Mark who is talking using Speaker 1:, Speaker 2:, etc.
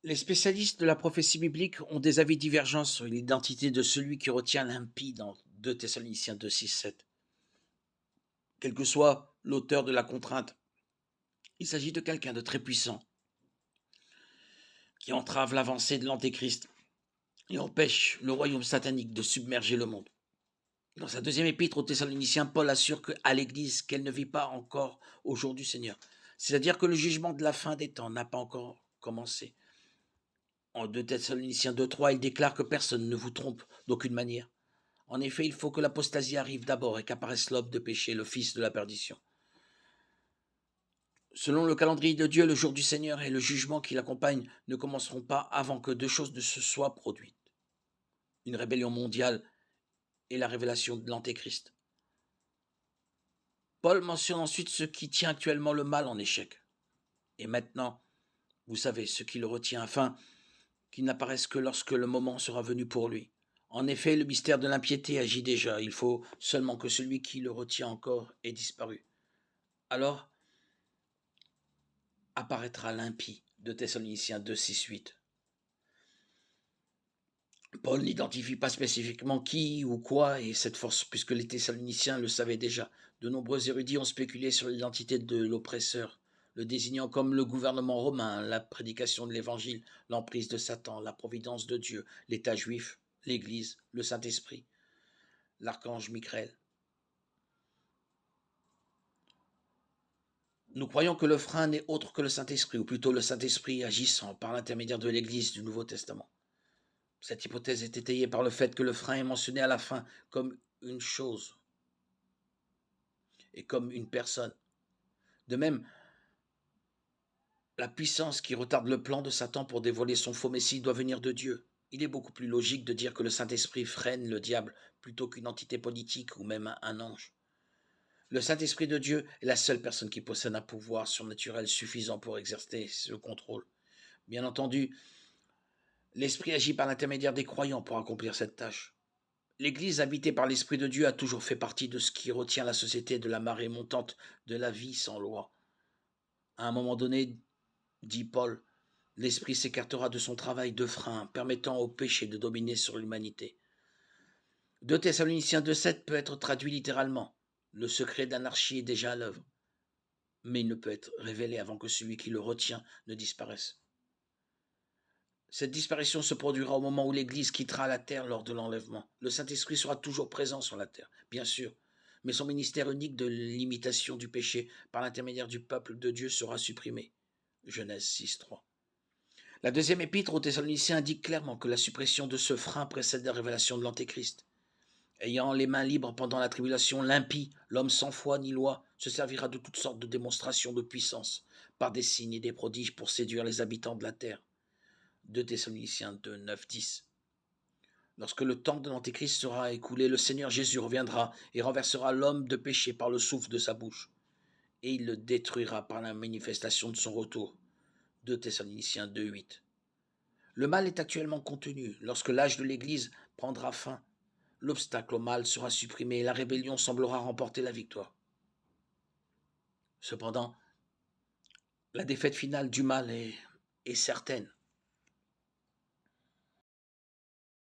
Speaker 1: Les spécialistes de la prophétie biblique ont des avis divergents sur l'identité de celui qui retient l'impie dans 2 Thessaloniciens 2, 6, 7. Quel que soit l'auteur de la contrainte, il s'agit de quelqu'un de très puissant qui entrave l'avancée de l'Antéchrist et empêche le royaume satanique de submerger le monde. Dans sa deuxième épître aux Thessaloniciens, Paul assure à l'Église qu'elle ne vit pas encore au jour du Seigneur. C'est-à-dire que le jugement de la fin des temps n'a pas encore commencé. En 2 Thessaloniciens 2.3, il déclare que personne ne vous trompe d'aucune manière. En effet, il faut que l'apostasie arrive d'abord et qu'apparaisse l'homme de péché, le fils de la perdition. Selon le calendrier de Dieu, le jour du Seigneur et le jugement qui l'accompagne ne commenceront pas avant que deux choses ne se soient produites. Une rébellion mondiale et la révélation de l'Antéchrist. Paul mentionne ensuite ce qui tient actuellement le mal en échec. Et maintenant, vous savez, ce qui le retient afin qu'il n'apparaisse que lorsque le moment sera venu pour lui. En effet, le mystère de l'impiété agit déjà. Il faut seulement que celui qui le retient encore ait disparu. Alors apparaîtra l'impie de Thessaloniciens 2, 6, 8. Paul n'identifie pas spécifiquement qui ou quoi est cette force, puisque les Thessaloniciens le savaient déjà. De nombreux érudits ont spéculé sur l'identité de l'oppresseur, le désignant comme le gouvernement romain, la prédication de l'évangile, l'emprise de Satan, la providence de Dieu, l'État juif, l'Église, le Saint-Esprit, l'archange Michael. Nous croyons que le frein n'est autre que le Saint-Esprit, ou plutôt le Saint-Esprit agissant par l'intermédiaire de l'Église du Nouveau Testament. Cette hypothèse est étayée par le fait que le frein est mentionné à la fin comme une chose et comme une personne. De même, la puissance qui retarde le plan de Satan pour dévoiler son faux Messie doit venir de Dieu. Il est beaucoup plus logique de dire que le Saint-Esprit freine le diable plutôt qu'une entité politique ou même un ange. Le Saint-Esprit de Dieu est la seule personne qui possède un pouvoir surnaturel suffisant pour exercer ce contrôle. Bien entendu, l'Esprit agit par l'intermédiaire des croyants pour accomplir cette tâche. L'Église habitée par l'Esprit de Dieu a toujours fait partie de ce qui retient la société de la marée montante de la vie sans loi. À un moment donné, dit Paul, l'Esprit s'écartera de son travail de frein, permettant au péché de dominer sur l'humanité. 2 Thessaloniciens 2.7 peut être traduit littéralement. Le secret d'anarchie est déjà à l'œuvre, mais il ne peut être révélé avant que celui qui le retient ne disparaisse. Cette disparition se produira au moment où l'Église quittera la terre lors de l'enlèvement. Le Saint-Esprit sera toujours présent sur la terre, bien sûr, mais son ministère unique de l'imitation du péché par l'intermédiaire du peuple de Dieu sera supprimé. Genèse 6.3. La deuxième épître aux Thessaloniciens indique clairement que la suppression de ce frein précède la révélation de l'Antéchrist. Ayant les mains libres pendant la tribulation, l'impie, l'homme sans foi ni loi, se servira de toutes sortes de démonstrations de puissance, par des signes et des prodiges pour séduire les habitants de la terre. 2 Thessaloniciens 2, 9, 10. Lorsque le temps de l'Antéchrist sera écoulé, le Seigneur Jésus reviendra et renversera l'homme de péché par le souffle de sa bouche, et il le détruira par la manifestation de son retour. 2 Thessaloniciens 2, 8. Le mal est actuellement contenu. Lorsque l'âge de l'Église prendra fin, l'obstacle au mal sera supprimé et la rébellion semblera remporter la victoire. Cependant, la défaite finale du mal est certaine.